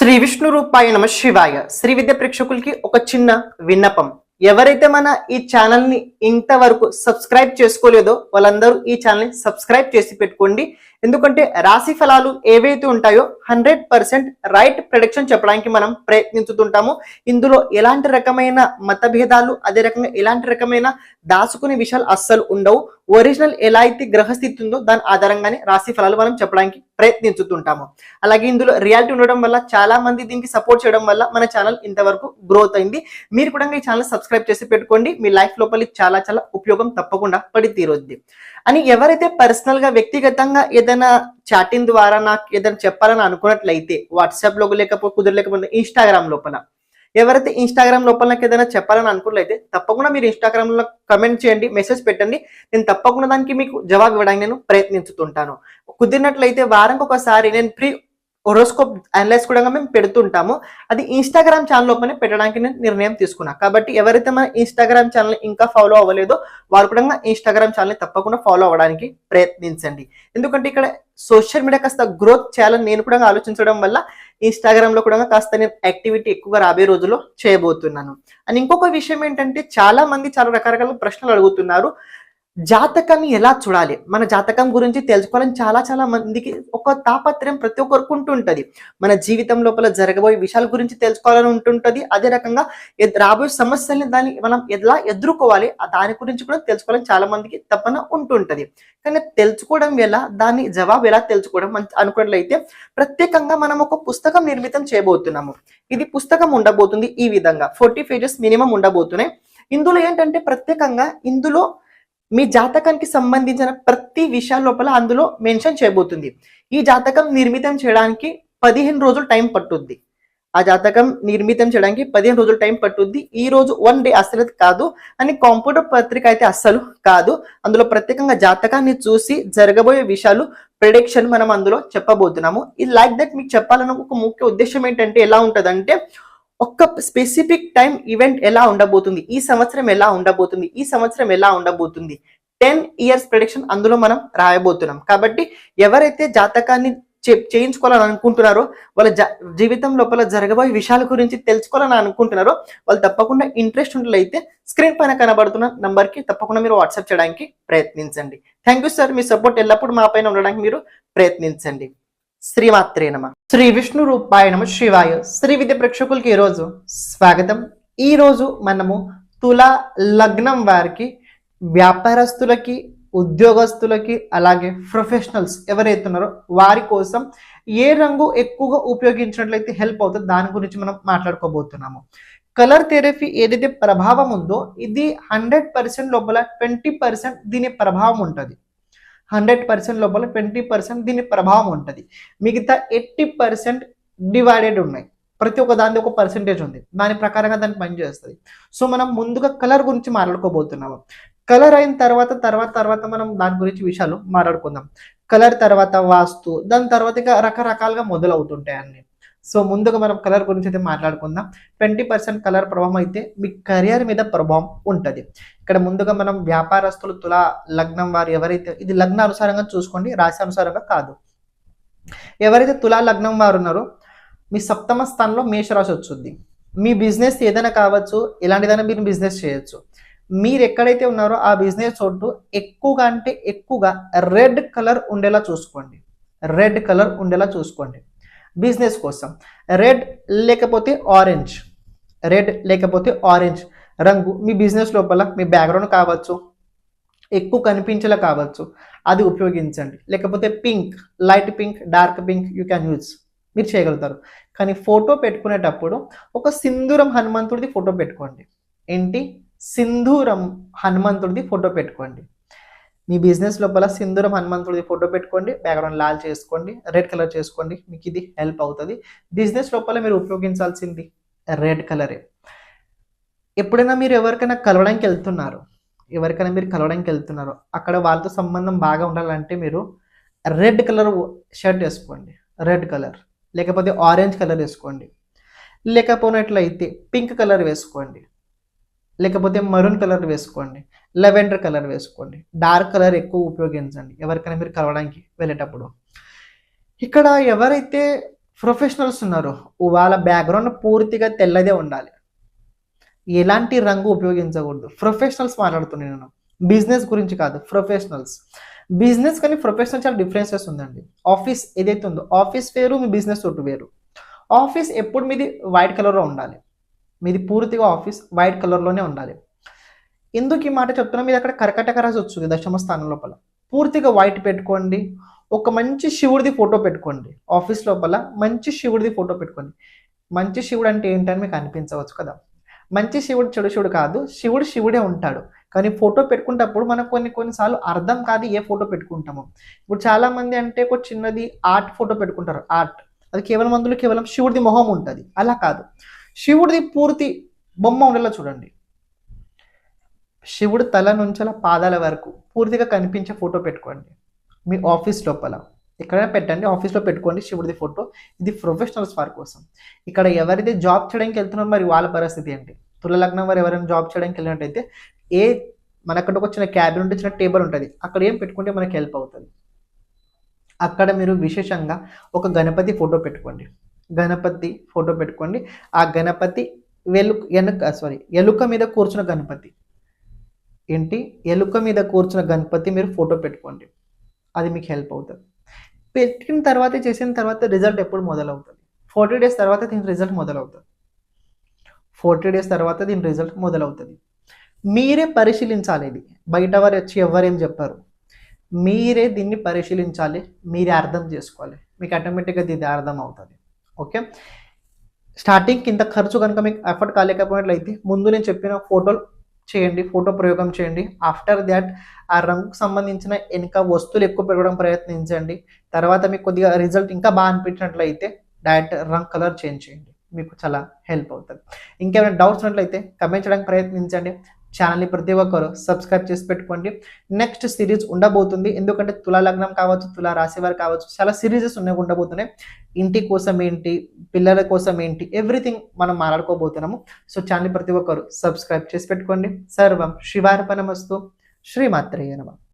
శ్రీ విష్ణు రూపాయ నమ శివాయ. శ్రీ విద్య ప్రేక్షకులకి ఒక చిన్న విన్నపం. ఎవరైతే మన ఈ ఛానల్ ని ఇంతవరకు సబ్స్క్రైబ్ చేసుకోలేదో వాళ్ళందరూ ఈ ఛానల్ ని సబ్స్క్రైబ్ చేసి పెట్టుకోండి. ఎందుకంటే రాశి ఫలాలు ఏవైతే ఉంటాయో 100% రైట్ ప్రెడిక్షన్ చెప్పడానికి మనం ప్రయత్నించుతుంటాము. ఇందులో ఎలాంటి రకమైన మతభేదాలు, అదే రకంగా ఎలాంటి రకమైన దాచుకునే విషయాలు అస్సలు ఉండవు. ఒరిజినల్ ఎలా అయితే గ్రహస్థితి ఉందో దాని ఆధారంగానే రాశి ఫలాలు మనం చెప్పడానికి ప్రయత్నించుతుంటాము. అలాగే ఇందులో రియాలిటీ ఉండడం వల్ల చాలా మంది దీనికి సపోర్ట్ చేయడం వల్ల మన ఛానల్ ఇంతవరకు గ్రోత్ అయింది. మీరు కూడా ఈ ఛానల్ సబ్స్క్రైబ్ చేసి పెట్టుకోండి. మీ లైఫ్ లోపలి చాలా చాలా ఉపయోగం తప్పకుండా పడి తీరుద్ది. అని ఎవరైతే పర్సనల్ గా వ్యక్తిగతంగా ఏదైనా చాటింగ్ ద్వారా నాకు ఏదైనా చెప్పాలని అనుకున్నట్లయితే వాట్సాప్ లో కుదరలేకపోతే ఇన్స్టాగ్రామ్ లోపల ఎవరైతే ఇన్స్టాగ్రామ్ లోపల నాకు ఏదైనా చెప్పాలని అనుకున్నట్లయితే తప్పకుండా మీరు ఇన్స్టాగ్రామ్ లో కమెంట్ చేయండి, మెసేజ్ పెట్టండి. నేను తప్పకుండా దానికి మీకు జవాబు ఇవ్వడానికి నేను ప్రయత్నించుతుంటాను. కుదిరినట్లయితే వారానికి ఒకసారి నేను ఫ్రీ హోరోస్కోప్ అనలైజ్ కూడా మేము పెడుతుంటాము. అది ఇన్స్టాగ్రామ్ ఛానల్ లోపలనే పెట్టడానికి నేను నిర్ణయం తీసుకున్నా. కాబట్టి ఎవరైతే మన ఇన్స్టాగ్రామ్ ఛానల్ ఇంకా ఫాలో అవ్వలేదో వారు కూడా ఇన్స్టాగ్రామ్ ఛానల్ తప్పకుండా ఫాలో అవ్వడానికి ప్రయత్నించండి. ఎందుకంటే ఇక్కడ సోషల్ మీడియా కాస్త గ్రోత్ చేయాలని నేను కూడా ఆలోచించడం వల్ల ఇన్స్టాగ్రామ్ లో కూడా కాస్త నేను యాక్టివిటీ ఎక్కువగా రాబోయే రోజుల్లో చేయబోతున్నాను. అండ్ ఇంకొక విషయం ఏంటంటే చాలా మంది చాలా రకరకాల ప్రశ్నలు అడుగుతున్నారు. జాతకాన్ని ఎలా చూడాలి, మన జాతకం గురించి తెలుసుకోవాలని చాలా మందికి ఒక తాపత్రయం ప్రతి ఒక్కరికి ఉంటుంటది. మన జీవితం లోపల జరగబోయే విషయాల గురించి తెలుసుకోవాలని ఉంటుంటది. అదే రకంగా రాబోయే సమస్యల్ని దాన్ని మనం ఎలా ఎదుర్కోవాలి దాని గురించి కూడా తెలుసుకోవాలని చాలా మందికి తపన ఉంటుంటది. కానీ తెలుసుకోవడం ఎలా, దాని జవాబు ఎలా తెలుసుకోవడం అనుకున్నట్లయితే ప్రత్యేకంగా మనం ఒక పుస్తకం నిర్మితం చేయబోతున్నాము. ఇది పుస్తకం ఉండబోతుంది. ఈ విధంగా 40 పేజెస్ మినిమం ఉండబోతున్నాయి. ఇందులో ఏంటంటే ప్రత్యేకంగా ఇందులో మీ జాతకానికి సంబంధించిన ప్రతి విషయాల లోపల అందులో మెన్షన్ చేయబోతుంది. ఈ జాతకం నిర్మితం చేయడానికి 15 రోజులు టైం పట్టుద్ది. ఆ జాతకం నిర్మితం చేయడానికి 15 రోజులు టైం పట్టుద్ది. ఈ రోజు 1 డే అస్సలు కాదు అని కంప్యూటర్ పత్రిక అయితే అస్సలు కాదు. అందులో ప్రత్యేకంగా జాతకాన్ని చూసి జరగబోయే విషయాలు ప్రిడిక్షన్ మనం అందులో చెప్పబోతున్నాము. ఇది లైక్ దట్ మీకు చెప్పాలన్న ఒక ముఖ్య ఉద్దేశం ఏంటంటే ఎలా ఉంటదంటే ఒక స్పెసిఫిక్ టైం ఈవెంట్ ఎలా ఉండబోతుంది, ఈ సంవత్సరం ఎలా ఉండబోతుంది, ఈ సంవత్సరం ఎలా ఉండబోతుంది, 10 years ప్రెడిక్షన్ అందులో మనం రాయబోతున్నాం. కాబట్టి ఎవరైతే జాతకాన్ని చేయించుకోవాలని అనుకుంటున్నారో, వాళ్ళ జీవితం లోపల జరగబోయే విషయాల గురించి తెలుసుకోవాలని అనుకుంటున్నారో వాళ్ళు తప్పకుండా ఇంట్రెస్ట్ ఉన్నట్లయితే స్క్రీన్ పైన కనబడుతున్న నంబర్ కి తప్పకుండా మీరు వాట్సాప్ చేయడానికి ప్రయత్నించండి. Thank you sir. Me support ఎల్లప్పుడూ మా పైన ఉండడానికి మీరు ప్రయత్నించండి. శ్రీమాత్రే నమ. శ్రీ విష్ణు రూపాయ నమ శివాయ. శ్రీ విద్య ప్రేక్షకులకి ఈరోజు స్వాగతం. ఈ రోజు మనము తులా లగ్నం వారికి, వ్యాపారస్తులకి, ఉద్యోగస్తులకి, అలాగే ప్రొఫెషనల్స్ ఎవరైతే ఉన్నారో వారి కోసం ఏ రంగు ఎక్కువగా ఉపయోగించినట్లయితే హెల్ప్ అవుతుంది దాని గురించి మనం మాట్లాడుకోబోతున్నాము. కలర్ థెరపీ ఏదైతే ప్రభావం ఉందో ఇది 100% లోపల 20% దీని ప్రభావం ఉంటుంది. 100% లోపల 20% దీని ప్రభావం ఉంటుంది. మిగతా 80% డివైడెడ్ ఉన్నాయి. ప్రతి ఒక్క దాని ఒక పర్సెంటేజ్ ఉంది. దాని ప్రకారంగా దాన్ని పనిచేస్తుంది. సో మనం ముందుగా కలర్ గురించి మాట్లాడుకోబోతున్నాము. కలర్ అయిన తర్వాత మనం దాని గురించి విషయాలు మాట్లాడుకుందాం. కలర్ తర్వాత వాస్తు, దాని తర్వాత ఇక రకరకాలుగా మొదలవుతుంటాయి అన్ని. సో ముందుగా మనం కలర్ గురించి అయితే మాట్లాడుకుందాం. 20% కలర్ ప్రభావం అయితే మీ కెరియర్ మీద ప్రభావం ఉంటుంది. ఇక్కడ ముందుగా మనం వ్యాపారస్తులు తులా లగ్నం వారు ఎవరైతే, ఇది లగ్న అనుసారంగా చూసుకోండి, రాశి అనుసారంగా కాదు. ఎవరైతే తులా లగ్నం వారు ఉన్నారో మీ సప్తమ స్థానంలో మేషరాశి వచ్చింది. మీ బిజినెస్ ఏదైనా కావచ్చు, ఎలాంటిదైనా మీరు బిజినెస్ చేయొచ్చు. మీరు ఎక్కడైతే ఉన్నారో ఆ బిజినెస్ చోటు ఎక్కువగా అంటే ఎక్కువగా రెడ్ కలర్ ఉండేలా చూసుకోండి. రెడ్ కలర్ ఉండేలా చూసుకోండి బిజినెస్ కోసం. రెడ్ లేకపోతే ఆరెంజ్, రెడ్ లేకపోతే ఆరెంజ్ రంగు మీ బిజినెస్ లోపల మీ బ్యాక్గ్రౌండ్ కావచ్చు, ఎక్కువ కనిపించేలా కావచ్చు, అది ఉపయోగించండి. లేకపోతే pink, light pink, dark pink you can use, మీరు చేయగలుగుతారు. కానీ ఫోటో పెట్టుకునేటప్పుడు ఒక సింధూరం హనుమంతుడిది ఫోటో పెట్టుకోండి. ఏంటి? సింధూరం హనుమంతుడిది ఫోటో పెట్టుకోండి. మీ బిజినెస్ లోపల సింధూరం హనుమంతుడిది ఫోటో పెట్టుకోండి. బ్యాక్గ్రౌండ్ లాల్ చేసుకోండి, రెడ్ కలర్ చేసుకోండి. మీకు ఇది హెల్ప్ అవుతుంది. బిజినెస్ లోపల మీరు ఉపయోగించాల్సింది రెడ్ కలరే. ఎప్పుడైనా మీరు ఎవరికైనా కలవడానికి వెళ్తున్నారు, అక్కడ వాళ్ళతో సంబంధం బాగా ఉండాలంటే మీరు రెడ్ కలర్ షర్ట్ వేసుకోండి, రెడ్ కలర్. లేకపోతే ఆరెంజ్ కలర్ వేసుకోండి. లేకపోయినట్లయితే పింక్ కలర్ వేసుకోండి. లేకపోతే మరూన్ కలర్ వేసుకోండి, లెవెండర్ కలర్ వేసుకోండి. డార్క్ కలర్ ఎక్కువ ఉపయోగించండి ఎవరికైనా మీరు కలవడానికి వెళ్ళేటప్పుడు. ఇక్కడ ఎవరైతే ప్రొఫెషనల్స్ ఉన్నారు, వాళ్ళ బ్యాక్గ్రౌండ్ పూర్తిగా తెల్లదే ఉండాలి, ఎలాంటి రంగు ఉపయోగించకూడదు. ప్రొఫెషనల్స్ మాట్లాడుతున్నాను నేను, బిజినెస్ గురించి కాదు. ప్రొఫెషనల్స్, బిజినెస్ కానీ ప్రొఫెషనల్ చాలా డిఫరెన్సెస్ ఉందండి. ఆఫీస్ ఏదైతే ఉందో ఆఫీస్ వేరు, మీ బిజినెస్ తోటి వేరు. ఆఫీస్ ఎప్పుడు మీది వైట్ కలర్లో ఉండాలి, మీది పూర్తిగా ఆఫీస్ వైట్ కలర్లోనే ఉండాలి. ఎందుకు ఈ మాట చెప్తున్నా, మీరు అక్కడ కర్కటక రాసి వచ్చు దశమ స్థానం లోపల పూర్తిగా వైట్ పెట్టుకోండి. ఒక మంచి శివుడిది ఫోటో పెట్టుకోండి, ఆఫీస్ లోపల మంచి శివుడిది ఫోటో పెట్టుకోండి. మంచి శివుడు అంటే ఏంటని మీకు అనిపించవచ్చు కదా, మంచి శివుడు చెడు శివుడు కాదు, శివుడు శివుడే ఉంటాడు. కానీ ఫోటో పెట్టుకునేటప్పుడు మనకు కొన్నిసార్లు అర్థం కాదు ఏ ఫోటో పెట్టుకుంటాము. ఇప్పుడు చాలా మంది అంటే ఒక చిన్నది ఆర్ట్ ఫోటో పెట్టుకుంటారు, ఆర్ట్ అది కేవలం అందులో కేవలం శివుడిది మొహం ఉంటుంది. అలా కాదు, శివుడిది పూర్తి బొమ్మ ఉండేలా చూడండి. శివుడు తల నుంచి పాదాల వరకు పూర్తిగా కనిపించే ఫోటో పెట్టుకోండి. మీ ఆఫీస్ లోపల ఎక్కడైనా పెట్టండి, ఆఫీస్లో పెట్టుకోండి శివుడిది ఫోటో. ఇది ప్రొఫెషనల్స్ వారి కోసం. ఇక్కడ ఎవరైతే జాబ్ చేయడానికి వెళ్తున్నారో మరి వాళ్ళ పరిస్థితి ఏంటి? తుల లగ్నం వారు ఎవరైనా జాబ్ చేయడానికి వెళ్ళినట్టయితే మనక్కడ ఒక చిన్న క్యాబిన్ ఉంటే చిన్న టేబుల్ ఉంటుంది, అక్కడ ఏం పెట్టుకుంటే మనకి హెల్ప్ అవుతుంది. అక్కడ మీరు విశేషంగా ఒక గణపతి ఫోటో పెట్టుకోండి, గణపతి ఫోటో పెట్టుకోండి. ఆ గణపతి ఎలుక మీద కూర్చున్న గణపతి ఎలుక మీద కూర్చున్న గణపతి మీరు ఫోటో పెట్టుకోండి, అది మీకు హెల్ప్ అవుతుంది. పెట్టిన తర్వాత చేసిన తర్వాత రిజల్ట్ ఎప్పుడు మొదలవుతుంది? 40 days తర్వాత దీని రిజల్ట్ మొదలవుతుంది. 40 days తర్వాత దీని రిజల్ట్ మొదలవుతుంది. మీరే పరిశీలించాలి, ఇది బయట వారు వచ్చి ఎవరేం చెప్పారు, మీరే దీన్ని పరిశీలించాలి, మీరే అర్థం చేసుకోవాలి, మీకు ఆటోమేటిక్గా ఇది అర్థం అవుతుంది. ఓకే, స్టార్టింగ్కి ఇంత ఖర్చు కనుక మీకు ఎఫర్ట్ కాలేకపోయినట్లయితే ముందు నేను చెప్పిన ఫోటోలు చేయండి, ఫోటో ప్రయోగం చేయండి. ఆఫ్టర్ దాట్ ఆ రంగుకు సంబంధించిన ఇంకా వస్తువులు ఎక్కువ పెరగడం ప్రయత్నించండి. తర్వాత మీకు కొద్దిగా రిజల్ట్ ఇంకా బాగా అనిపించినట్లయితే డైరెక్ట్ రంగ్ కలర్ చేంజ్ చేయండి, మీకు చాలా హెల్ప్ అవుతుంది. ఇంకేమైనా డౌట్స్ ఉన్నట్లయితే కమెంట్ చేయడానికి ప్రయత్నించండి. ఛానల్ని ప్రతి ఒక్కరు సబ్స్క్రైబ్ చేసి పెట్టుకోండి. నెక్స్ట్ సిరీస్ ఉండబోతుంది, ఎందుకంటే తులా లగ్నం కావచ్చు, తులా రాశి వారు కావచ్చు, చాలా సిరీజెస్ ఉండబోతున్నాయి. ఇంటి కోసం ఏంటి, పిల్లల కోసం ఏంటి, ఎవ్రీథింగ్ మనం మాట్లాడుకోబోతున్నాము. సో ఛానల్ని ప్రతి ఒక్కరు సబ్స్క్రైబ్ చేసి పెట్టుకోండి. సర్వం శివార్పణమస్తు. శ్రీమాత్రేయ నమః.